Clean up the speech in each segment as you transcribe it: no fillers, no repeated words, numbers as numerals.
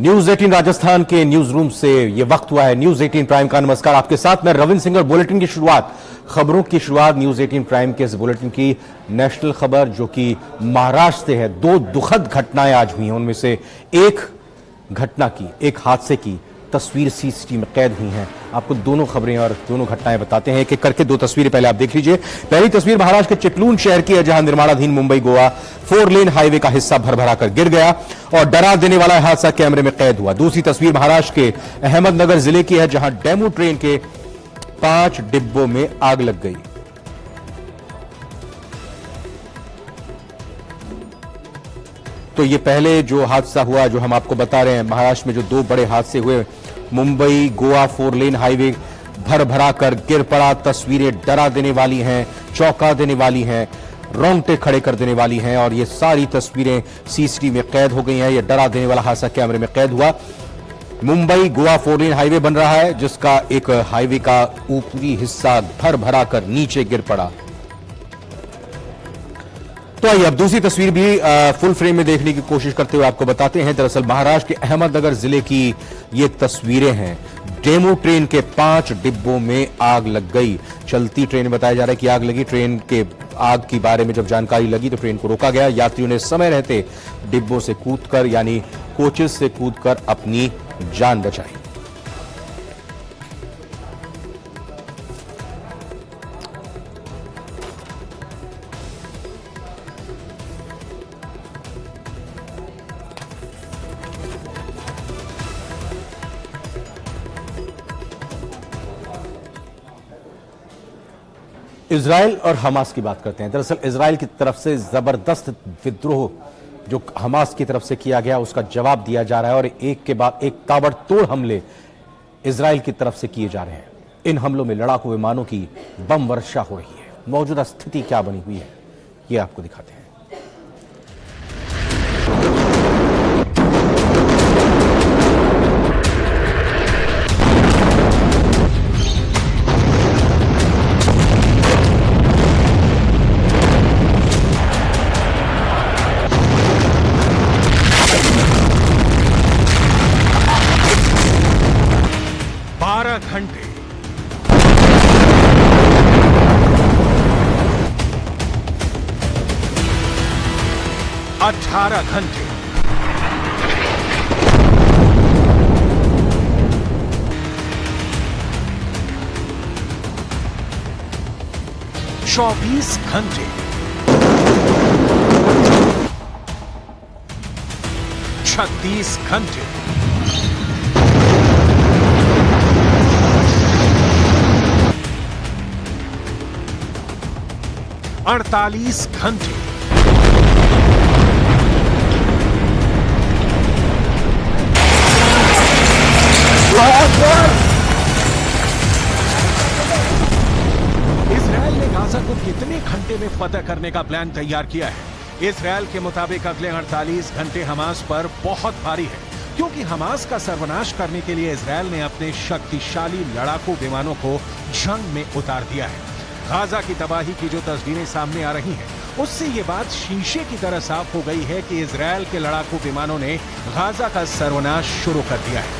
News 18 Rajasthan के news room से ये वक्त हुआ है न्यूज 18 प्राइम का। नमस्कार, आपके साथ मैं रविंद्र सिंह। बुलेटिन की शुरुआत, खबरों की शुरुआत न्यूज 18 प्राइम के इस बुलेटिन की नेशनल खबर जो कि महाराष्ट्र से है। दो दुखद घटनाएं आज हुई हैं, उनमें से एक घटना की, एक हादसे की तस्वीर सीसीटीवी में कैद हुई हैं। आपको दोनों खबरें और दोनों घटनाएं बताते हैं, एक एक करके दो तस्वीरें पहले आप देख लीजिए। पहली तस्वीर महाराष्ट्र के चिपलून शहर की है, जहां निर्माणाधीन मुंबई गोवा 4 लेन हाईवे का हिस्सा भरभरा कर गिर गया और डरा देने वाला हादसा कैमरे में कैद हुआ। दूसरी तस्वीर महाराष्ट्र के अहमदनगर जिले की है, जहां डेमू ट्रेन के 5 डिब्बों में आग लग गई। तो ये पहले जो हादसा हुआ, जो हम आपको बता रहे हैं, महाराष्ट्र में जो दो बड़े हादसे हुए, मुंबई गोवा 4 लेन हाईवे भर भरा कर गिर पड़ा। तस्वीरें डरा देने वाली हैं, चौंका देने वाली हैं, रोंगटे खड़े कर देने वाली हैं और ये सारी तस्वीरें सीसीटीवी में कैद हो गई हैं। ये डरा देने वाला हादसा कैमरे में कैद हुआ। मुंबई गोवा 4 लेन हाईवे बन रहा है, जिसका एक हाईवे का ऊपरी हिस्सा भर भरा कर नीचे गिर पड़ा। तो आइए अब दूसरी तस्वीर भी फुल फ्रेम में देखने की कोशिश करते हुए आपको बताते हैं। दरअसल महाराष्ट्र के अहमदनगर जिले की ये तस्वीरें हैं। डेमू ट्रेन के 5 डिब्बों में आग लग गई। चलती ट्रेन में बताया जा रहा है कि आग लगी। ट्रेन के आग के बारे में जब जानकारी लगी तो ट्रेन को रोका गया। यात्रियों ने समय रहते डिब्बों से कूदकर, यानी कोचेस से कूदकर अपनी जान बचाई। इजराइल और हमास की बात करते हैं। दरअसल इजराइल की तरफ से जबरदस्त विद्रोह जो हमास की तरफ से किया गया, उसका जवाब दिया जा रहा है और एक के बाद एक ताबड़तोड़ हमले इजराइल की तरफ से किए जा रहे हैं। इन हमलों में लड़ाकू विमानों की बम वर्षा हो रही है। मौजूदा स्थिति क्या बनी हुई है, ये आपको दिखाते हैं। घंटे 18 घंटे 24 घंटे 36 घंटे 48 घंटे 'इजराइल ने गाजा को कितने घंटे में फतह करने का प्लान तैयार किया है। इजराइल के मुताबिक अगले 48 घंटे हमास पर बहुत भारी है, क्योंकि हमास का सर्वनाश करने के लिए इजराइल ने अपने शक्तिशाली लड़ाकू विमानों को जंग में उतार दिया है। गाजा की तबाही की जो तस्वीरें सामने आ रही हैं, उससे ये बात शीशे की तरह साफ हो गई है कि इजराइल के लड़ाकू विमानों ने गाजा का सर्वनाश शुरू कर दिया है।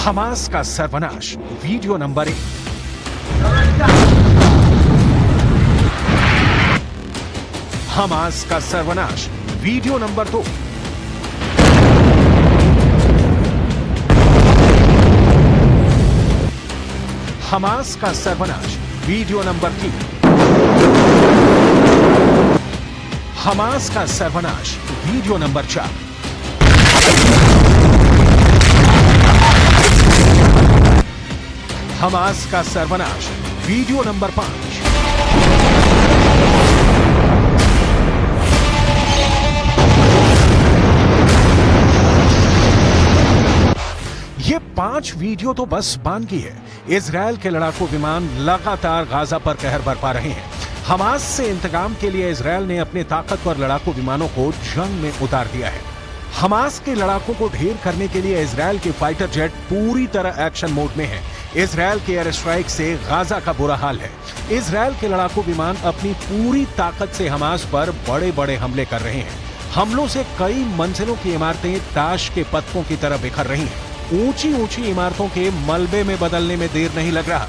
हमास का सर्वनाश, वीडियो नंबर 1। हमास का सर्वनाश, वीडियो नंबर 2। हमास का सर्वनाश, वीडियो नंबर 3। हमास का सर्वनाश, वीडियो नंबर 4। हमास का सर्वनाश, वीडियो नंबर 5। ये 5 वीडियो तो बस बानगी है। इजराइल के लड़ाकू विमान लगातार गाजा पर कहर बरपा रहे हैं। हमास से इंतकाम के लिए इजराइल ने अपने ताकतवर लड़ाकू विमानों को जंग में उतार दिया है। हमास के लड़ाकों को ढेर करने के लिए इजरायल के फाइटर जेट पूरी तरह एक्शन मोड में हैं। इजरायल के एयर स्ट्राइक से गाजा का बुरा हाल है। इजरायल के लड़ाकू विमान अपनी पूरी ताकत से हमास पर बड़े बड़े हमले कर रहे हैं। हमलों से कई मंजिलों की इमारतें ताश के पत्तों की तरह बिखर रही हैं। ऊंची ऊंची इमारतों के मलबे में बदलने में देर नहीं लग रहा।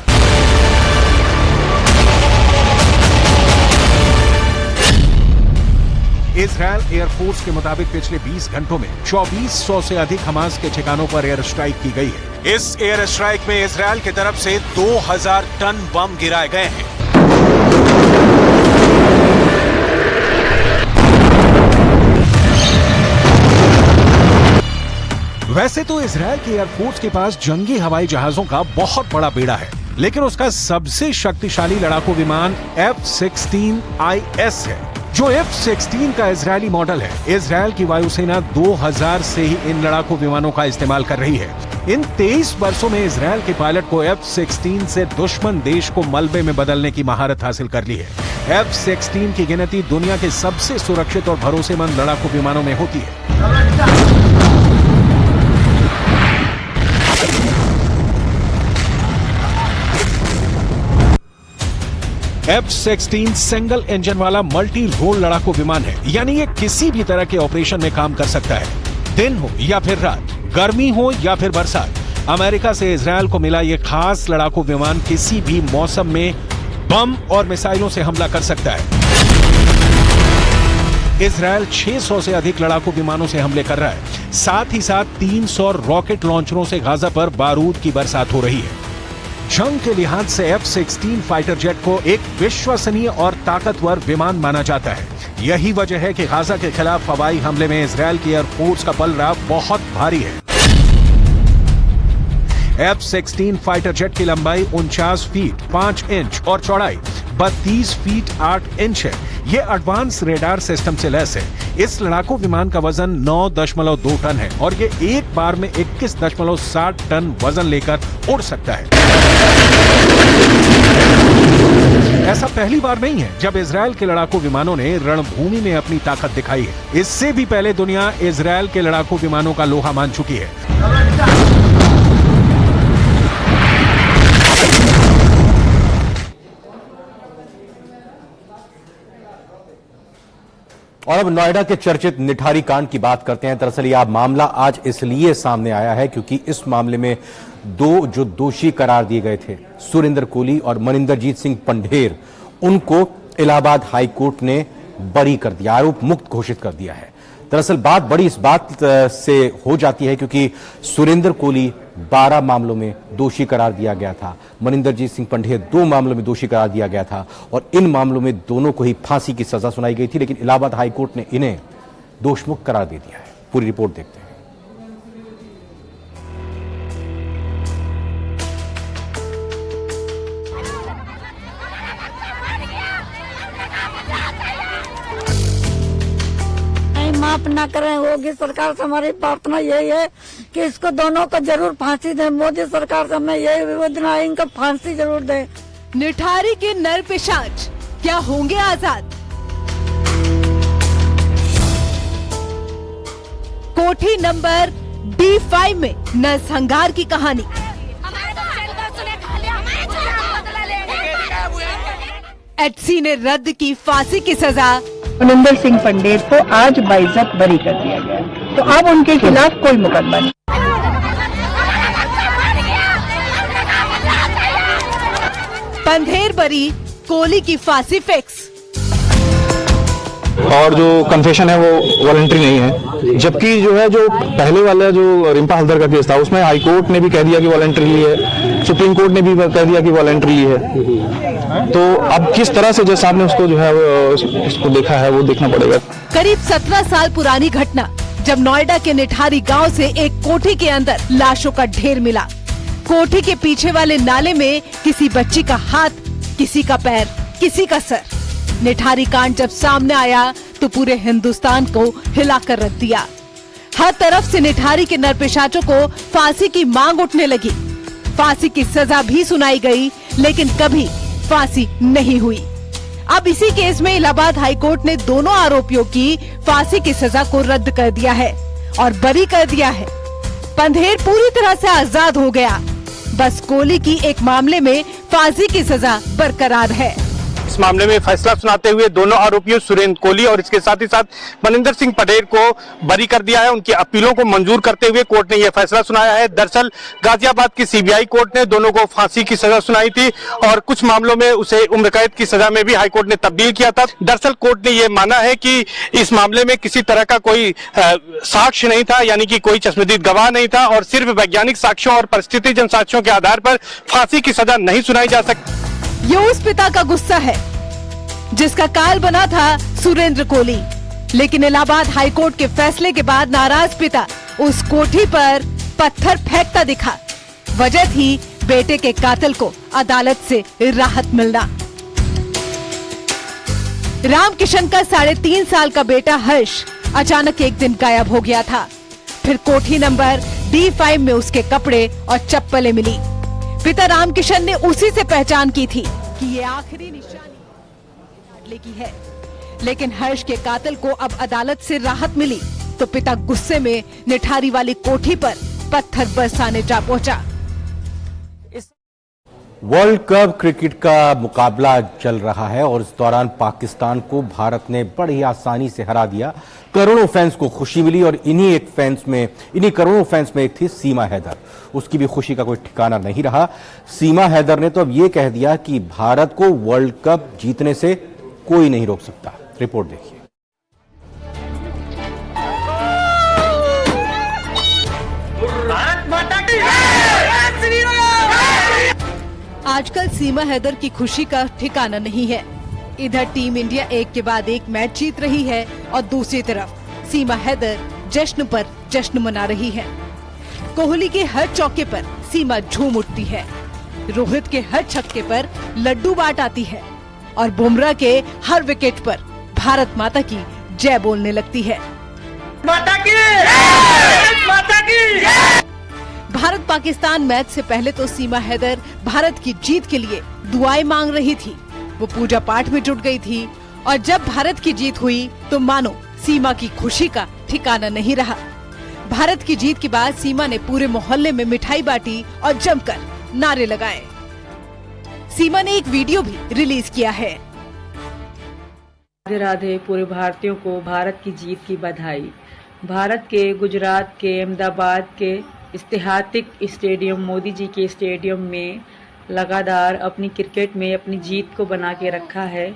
इजरायल एयरफोर्स के मुताबिक पिछले 20 घंटों में 2400 से अधिक हमास के ठिकानों पर एयर स्ट्राइक की गई है। इस एयर स्ट्राइक में इजरायल की तरफ से 2000 टन बम गिराए गए हैं। वैसे तो इजरायल की एयरफोर्स के पास जंगी हवाई जहाजों का बहुत बड़ा बेड़ा है, लेकिन उसका सबसे शक्तिशाली लड़ाकू विमान F-16IS है, जो F-16 का इजरायली मॉडल है। इजरायल की वायुसेना 2000 से ही इन लड़ाकू विमानों का इस्तेमाल कर रही है। इन 23 वर्षों में इजरायल के पायलट को F-16 से दुश्मन देश को मलबे में बदलने की महारत हासिल कर ली है। F-16 की गिनती दुनिया के सबसे सुरक्षित और भरोसेमंद लड़ाकू विमानों में होती है। F-16 सिंगल इंजन वाला मल्टी रोल लड़ाकू विमान है, यानी ये किसी भी तरह के ऑपरेशन में काम कर सकता है। दिन हो या फिर रात, गर्मी हो या फिर बरसात, अमेरिका से इजरायल को मिला ये खास लड़ाकू विमान किसी भी मौसम में बम और मिसाइलों से हमला कर सकता है। इजरायल 600 से अधिक लड़ाकू विमानों से हमले कर रहा है। साथ ही साथ 300 रॉकेट लॉन्चरों से गाजा पर बारूद की बरसात हो रही है। जंग के लिहाज से F-16 फाइटर जेट को एक विश्वसनीय और ताकतवर विमान माना जाता है। यही वजह है कि गाजा के खिलाफ हवाई हमले में इजरायल की एयरफोर्स का पलड़ा बहुत भारी है। F-16 फाइटर जेट की लंबाई 49 फीट 5 इंच और चौड़ाई 32 फीट 8 इंच है। यह एडवांस रेडार सिस्टम से लैस है। इस लड़ाकू विमान का वजन 9.2 टन है और ये एक बार में 21.7 टन वजन लेकर उड़ सकता है। ऐसा पहली बार नहीं है जब इजरायल के लड़ाकू विमानों ने रणभूमि में अपनी ताकत दिखाई है। इससे भी पहले दुनिया इजरायल के लड़ाकू विमानों का लोहा मान चुकी है। और अब नोएडा के चर्चित निठारी कांड की बात करते हैं। दरअसल यह मामला आज इसलिए सामने आया है क्योंकि इस मामले में दो जो दोषी करार दिए गए थे, सुरेंद्र कोहली और मनिंदरजीत सिंह पंढेर, उनको इलाहाबाद हाई कोर्ट ने बरी कर दिया, आरोप मुक्त घोषित कर दिया है। दरअसल बात बड़ी इस बात से हो जाती है क्योंकि सुरेंद्र कोहली 12 मामलों में दोषी करार दिया गया था, मनिंदरजीत सिंह पंढेर 2 मामलों में दोषी करार दिया गया था और इन मामलों में दोनों को ही फांसी की सजा सुनाई गई थी, लेकिन इलाहाबाद हाई कोर्ट ने इन्हें दोषमुक्त करार दे दिया है। पूरी रिपोर्ट देखते हैं। माफ ना करें, होगी सरकार से हमारी प्रार्थना यही है कि इसको दोनों को जरूर फांसी दे। मोदी सरकार से हमें यही निवेदन है, इनको फांसी जरूर दे। निठारी के नरपिशाच क्या होंगे आजाद? कोठी नंबर D5 में नरसंहार की कहानी। एचसी ने रद्द की फांसी की सजा। मनिंदर सिंह पंढेर को आज बाइज्जत बरी कर दिया गया, तो अब उनके खिलाफ कोई मुकदमा नहीं। पंढेर बरी, कोहली की फांसी फिक्स। और जो कन्फेशन है वो वॉलंटरी नहीं है, जबकि जो है जो पहले वाला जो रिम्पा हल्दर का केस था उसमें हाई कोर्ट ने भी कह दिया कि वॉलंटरी है, सुप्रीम कोर्ट ने भी कह दिया कि वॉलंटरी है। तो अब किस तरह से जज साहब ने उसको जो है उसको देखा है वो देखना पड़ेगा। करीब 17 साल पुरानी घटना, जब नोएडा के निठारी गांव से एक कोठी के अंदर लाशों का ढेर मिला। कोठी के पीछे वाले नाले में किसी बच्ची का हाथ, किसी का पैर, किसी का सर। निठारी कांड जब सामने आया तो पूरे हिंदुस्तान को हिलाकर रख दिया। हर तरफ से निठारी के नरपिशाचों को फांसी की मांग उठने लगी। फांसी की सजा भी सुनाई गई, लेकिन कभी फांसी नहीं हुई। अब इसी केस में इलाहाबाद हाईकोर्ट ने दोनों आरोपियों की फांसी की सजा को रद्द कर दिया है और बरी कर दिया है। पंधेर पूरी तरह से आजाद हो गया। बस कोहली की एक मामले में फांसी की सजा बरकरार है। इस मामले में फैसला सुनाते हुए दोनों आरोपियों सुरेंद्र कोहली और इसके साथ ही साथ मनिंदर सिंह पटेल को बरी कर दिया है। उनकी अपीलों को मंजूर करते हुए कोर्ट ने यह फैसला सुनाया है। दरअसल गाजियाबाद की सीबीआई कोर्ट ने दोनों को फांसी की सजा सुनाई थी और कुछ मामलों में उसे उम्र कैद की सजा में भी हाईकोर्ट ने तब्दील किया था। दरअसल कोर्ट ने यह माना है कि इस मामले में किसी तरह का कोई साक्ष्य नहीं था, यानी कि कोई चश्मदीद गवाह नहीं था और सिर्फ वैज्ञानिक साक्ष्यों और परिस्थिति जन साक्ष्यों के आधार पर फांसी की सजा नहीं सुनाई जा सकती। ये उस पिता का गुस्सा है जिसका काल बना था सुरेंद्र कोहली, लेकिन इलाहाबाद हाईकोर्ट के फैसले के बाद नाराज पिता उस कोठी पर पत्थर फेंकता दिखा। वजह थी बेटे के कातिल को अदालत से राहत मिलना। राम किशन का 3.5 साल का बेटा हर्ष अचानक एक दिन गायब हो गया था। फिर कोठी नंबर D5 में उसके कपड़े और चप्पलें मिली। पिता राम किशन ने उसी से पहचान की थी कि ये आखिरी निशानी लाडले की है, लेकिन हर्ष के कातिल को अब अदालत से राहत मिली तो पिता गुस्से में निठारी वाली कोठी पर पत्थर बरसाने जा पहुंचा। वर्ल्ड कप क्रिकेट का मुकाबला चल रहा है और इस दौरान पाकिस्तान को भारत ने बड़ी आसानी से हरा दिया। करोड़ों फैंस को खुशी मिली और इन्हीं करोड़ों फैंस में एक थी सीमा हैदर। उसकी भी खुशी का कोई ठिकाना नहीं रहा। सीमा हैदर ने तो अब ये कह दिया कि भारत को वर्ल्ड कप जीतने से कोई नहीं रोक सकता। रिपोर्ट देखिए। आजकल सीमा हैदर की खुशी का ठिकाना नहीं है। इधर टीम इंडिया एक के बाद एक मैच जीत रही है और दूसरी तरफ सीमा हैदर जश्न पर जश्न मना रही है। कोहली के हर चौके पर सीमा झूम उठती है। रोहित के हर छक्के पर लड्डू बांट आती है और बुमराह के हर विकेट पर भारत माता की जय बोलने लगती है। माता की! माता की! भारत पाकिस्तान मैच से पहले तो सीमा हैदर भारत की जीत के लिए दुआएं मांग रही थी। वो पूजा पाठ में जुट गई थी और जब भारत की जीत हुई तो मानो सीमा की खुशी का ठिकाना नहीं रहा। भारत की जीत के बाद सीमा ने पूरे मोहल्ले में मिठाई बांटी और जमकर नारे लगाए। सीमा ने एक वीडियो भी रिलीज किया है। राधे राधे पूरे भारतीयों को भारत की जीत की बधाई। भारत के गुजरात के अहमदाबाद के ऐतिहासिक स्टेडियम मोदी जी के स्टेडियम में लगातार अपनी क्रिकेट में अपनी जीत को बना के रखा है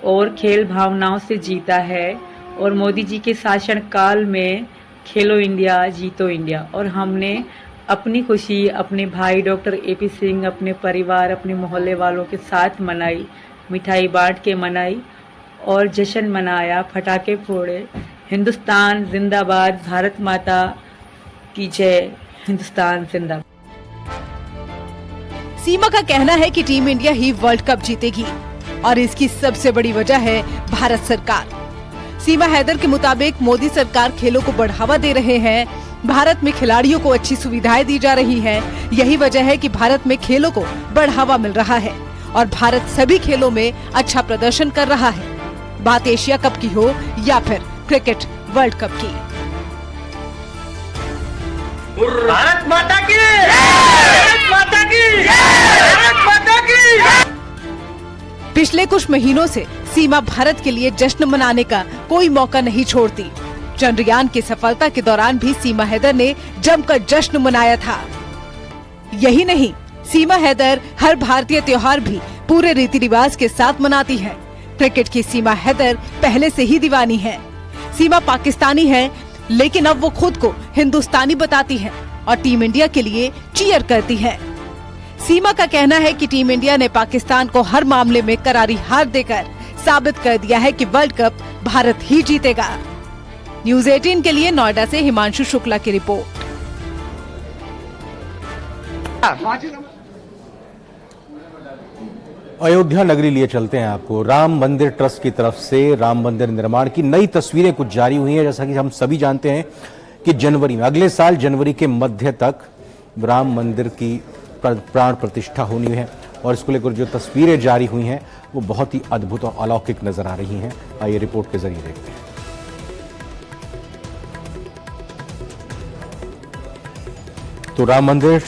और खेल भावनाओं से जीता है। और मोदी जी के शासन काल में खेलो इंडिया जीतो इंडिया, और हमने अपनी खुशी अपने भाई डॉक्टर AP सिंह, अपने परिवार, अपने मोहल्ले वालों के साथ मनाई, मिठाई बांट के मनाई और जश्न मनाया, फटाके फोड़े। हिंदुस्तान जिंदाबाद, भारत माता की जय, हिंदुस्तान जिंदाबाद। सीमा का कहना है कि टीम इंडिया ही वर्ल्ड कप जीतेगी और इसकी सबसे बड़ी वजह है भारत सरकार। सीमा हैदर के मुताबिक मोदी सरकार खेलों को बढ़ावा दे रहे हैं। भारत में खिलाड़ियों को अच्छी सुविधाएं दी जा रही हैं। यही वजह है कि भारत में खेलों को बढ़ावा मिल रहा है और भारत सभी खेलों में अच्छा प्रदर्शन कर रहा है। बात एशिया कप की हो या फिर क्रिकेट वर्ल्ड कप की। भारत माता की! भारत माता की! भारत माता की! पिछले कुछ महीनों से सीमा भारत के लिए जश्न मनाने का कोई मौका नहीं छोड़ती। चंद्रयान की सफलता के दौरान भी सीमा हैदर ने जमकर जश्न मनाया था। यही नहीं, सीमा हैदर हर भारतीय त्योहार भी पूरे रीति रिवाज के साथ मनाती है। क्रिकेट की सीमा हैदर पहले से ही दीवानी है। सीमा पाकिस्तानी है, लेकिन अब वो खुद को हिंदुस्तानी बताती है और टीम इंडिया के लिए चीयर करती है। सीमा का कहना है कि टीम इंडिया ने पाकिस्तान को हर मामले में करारी हार देकर साबित कर दिया है कि वर्ल्ड कप भारत ही जीतेगा। न्यूज़ 18 के लिए नोएडा से हिमांशु शुक्ला की रिपोर्ट। अयोध्या नगरी लिए चलते हैं आपको। राम मंदिर ट्रस्ट की तरफ से राम मंदिर निर्माण की नई तस्वीरें कुछ जारी हुई हैं। जैसा कि हम सभी जानते हैं कि जनवरी में, अगले साल जनवरी के मध्य तक राम मंदिर की प्राण प्रतिष्ठा होनी है और इसको लेकर जो तस्वीरें जारी हुई हैं वो बहुत ही अद्भुत और अलौकिक नजर आ रही हैं। आइए रिपोर्ट के जरिए देखते हैं। तो राम मंदिर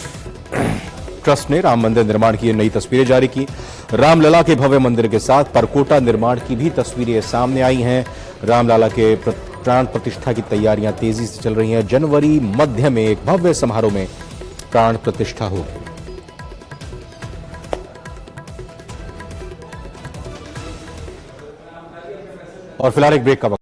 ट्रस्ट ने राम मंदिर निर्माण की नई तस्वीरें जारी की। रामलला के भव्य मंदिर के साथ परकोटा निर्माण की भी तस्वीरें सामने आई हैं। रामलला के प्राण प्रतिष्ठा की तैयारियां तेजी से चल रही हैं। जनवरी मध्य में एक भव्य समारोह में प्राण प्रतिष्ठा होगी। और फिलहाल एक ब्रेक का वक्त।